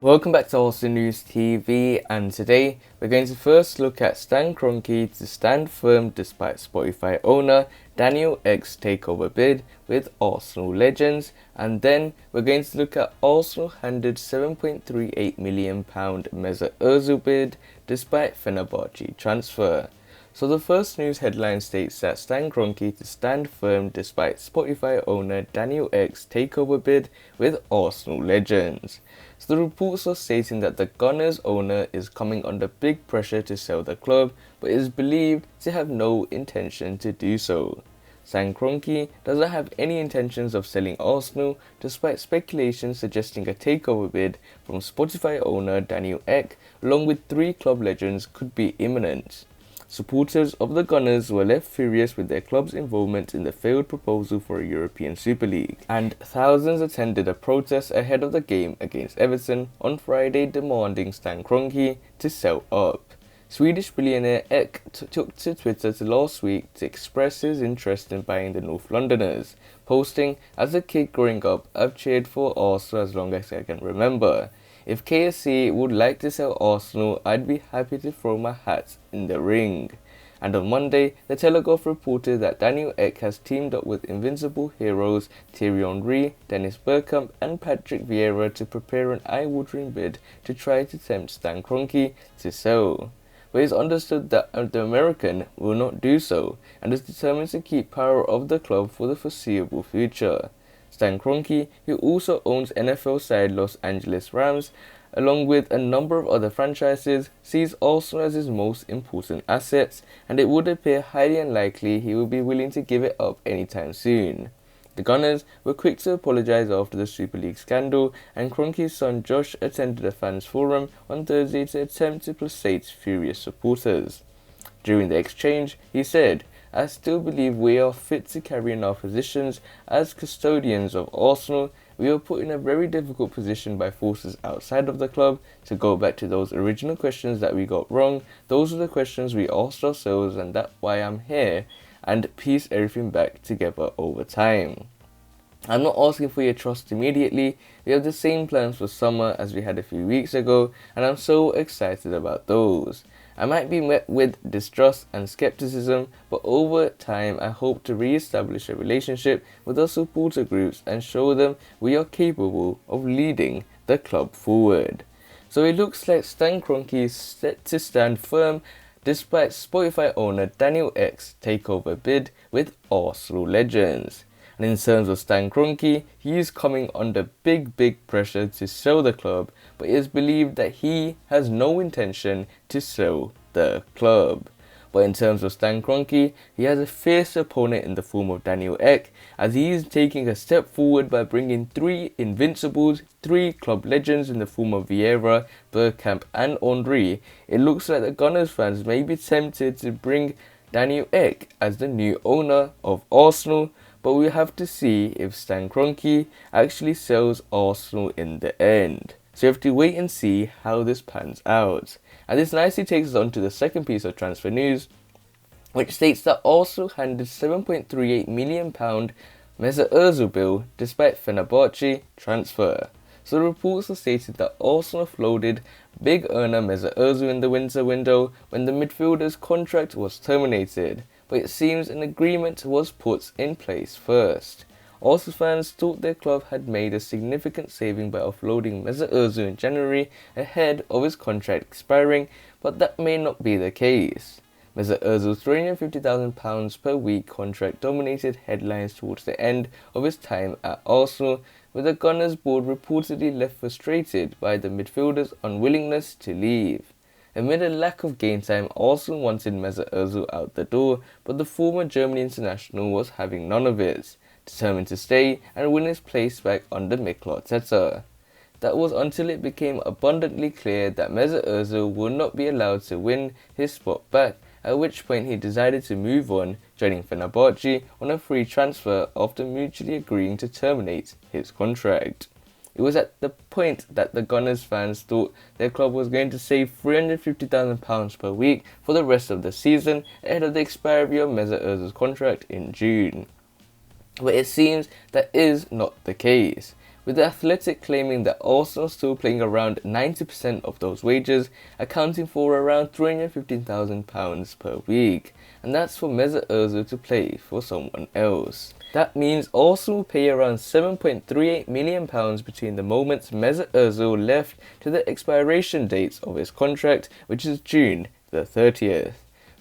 Welcome back to Arsenal News TV, and today we're going to first look at Stan Kroenke to stand firm despite Spotify owner Daniel Ek's takeover bid with Arsenal legends, and then we're going to look at Arsenal handed £7.38 million Mesut Ozil bid despite Fenerbahce transfer. So the first news headline states that Stan Kroenke to stand firm despite Spotify owner Daniel Ek's takeover bid with Arsenal legends. So the reports are stating that the Gunners owner is coming under big pressure to sell the club, but is believed to have no intention to do so. Stan Kroenke doesn't have any intentions of selling Arsenal, despite speculation suggesting a takeover bid from Spotify owner Daniel Ek, along with three club legends, could be imminent. Supporters of the Gunners were left furious with their club's involvement in the failed proposal for a European Super League, and thousands attended a protest ahead of the game against Everton on Friday demanding Stan Kroenke to sell up. Swedish billionaire Ek took to Twitter last week to express his interest in buying the North Londoners, posting, "As a kid growing up, I've cheered for Arsenal as long as I can remember. If KSC would like to sell Arsenal, I'd be happy to throw my hat in the ring." And on Monday, The Telegraph reported that Daniel Ek has teamed up with invincible heroes Thierry Henry, Dennis Bergkamp and Patrick Vieira to prepare an eye-watering bid to try to tempt Stan Kroenke to sell. But it's understood that the American will not do so, and is determined to keep power of the club for the foreseeable future. Stan Kroenke, who also owns NFL side Los Angeles Rams, along with a number of other franchises, sees Arsenal as his most important assets, and it would appear highly unlikely he will be willing to give it up anytime soon. The Gunners were quick to apologise after the Super League scandal, and Kroenke's son Josh attended a fans forum on Thursday to attempt to placate furious supporters. During the exchange, he said, "I still believe we are fit to carry on our positions as custodians of Arsenal. We were put in a very difficult position by forces outside of the club. To go back to those original questions that we got wrong, those are the questions we asked ourselves, and that's why I'm here, and piece everything back together over time. I'm not asking for your trust immediately. We have the same plans for summer as we had a few weeks ago, and I'm so excited about those. I might be met with distrust and skepticism, but over time I hope to re-establish a relationship with our supporter groups and show them we are capable of leading the club forward." So it looks like Stan Kroenke is set to stand firm despite Spotify owner Daniel Ek's takeover bid with Arsenal legends. And in terms of Stan Kroenke, he is coming under big pressure to sell the club, but it is believed that he has no intention to sell the club. But in terms of Stan Kroenke, he has a fierce opponent in the form of Daniel Ek, as he is taking a step forward by bringing three invincibles, three club legends in the form of Vieira, Bergkamp and Henry. It looks like the Gunners fans may be tempted to bring Daniel Ek as the new owner of Arsenal, but we have to see if Stan Kroenke actually sells Arsenal in the end. So you have to wait and see how this pans out. And this nicely takes us on to the second piece of transfer news, which states that Arsenal handed £7.38 million Mesut Ozil bill despite Fenerbahce transfer. So the reports are stated that Arsenal floated big earner Mesut Ozil in the winter window when the midfielder's contract was terminated, but it seems an agreement was put in place first. Arsenal fans thought their club had made a significant saving by offloading Mesut Ozil in January ahead of his contract expiring, but that may not be the case. Mesut Ozil's £350,000 per week contract dominated headlines towards the end of his time at Arsenal, with the Gunners board reportedly left frustrated by the midfielder's unwillingness to leave. Amid a lack of game time, Arsenal wanted Mesut Ozil out the door, but the former German international was having none of it, determined to stay and win his place back under Mikel Arteta. That was until it became abundantly clear that Mesut Ozil would not be allowed to win his spot back, at which point he decided to move on, joining Fenerbahce on a free transfer after mutually agreeing to terminate his contract. It was at the point that the Gunners fans thought their club was going to save £350,000 per week for the rest of the season ahead of the expiry of Mesut Ozil's contract in June. But it seems that is not the case. with the Athletic claiming that Arsenal still paying around 90% of those wages, accounting for around £315,000 per week, and that's for Mesut Ozil to play for someone else. That means Arsenal pay around £7.38 million between the moment Mesut Ozil left to the expiration dates of his contract, which is June the 30th.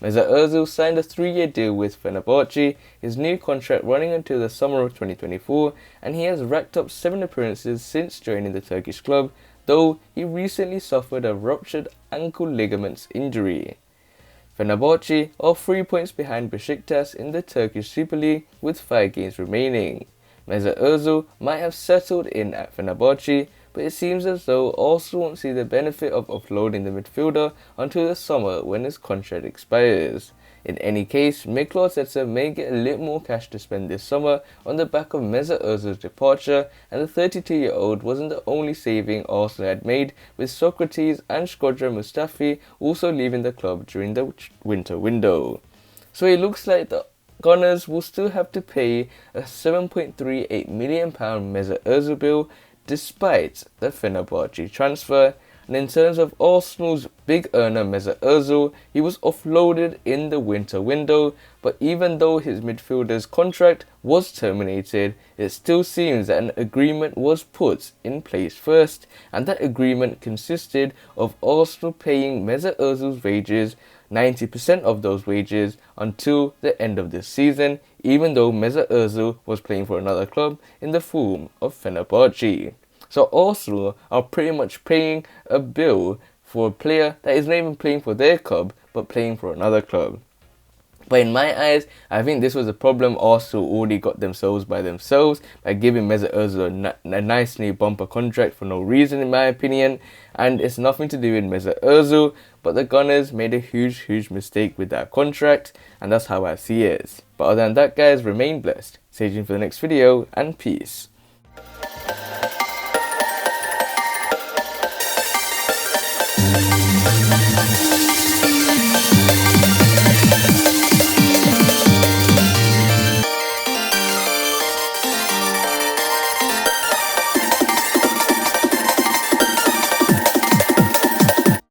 Mesut Ozil signed a 3-year deal with Fenerbahce, his new contract running until the summer of 2024, and he has racked up 7 appearances since joining the Turkish club, though he recently suffered a ruptured ankle ligaments injury. Fenerbahce are 3 points behind Besiktas in the Turkish Super League with 5 games remaining. Mesut Ozil might have settled in at Fenerbahce, but it seems as though Arsenal won't see the benefit of offloading the midfielder until the summer when his contract expires. In any case, Mikel Arteta may get a little more cash to spend this summer on the back of Mesut Ozil's departure, and the 32-year-old wasn't the only saving Arsenal had made, with Socrates and Shkodran Mustafi also leaving the club during the winter window. So it looks like the Gunners will still have to pay a £7.38 million Mesut Ozil bill despite the Fenerbahce transfer. And in terms of Arsenal's big earner Mesut Ozil, he was offloaded in the winter window, but even though his midfielder's contract was terminated, it still seems that an agreement was put in place first, and that agreement consisted of Arsenal paying Mesut Ozil's wages, 90% of those wages, until the end of this season, even though Mesut Ozil was playing for another club in the form of Fenerbahce. So Arsenal are pretty much paying a bill for a player that is not even playing for their club, but playing for another club. But in my eyes, I think this was a problem Arsenal already got themselves by giving Mesut Ozil a nice new bumper contract for no reason, in my opinion. And it's nothing to do with Mesut Ozil, but the Gunners made a huge mistake with that contract, and that's how I see it. But other than that, guys, remain blessed. Stay tuned for the next video, and peace.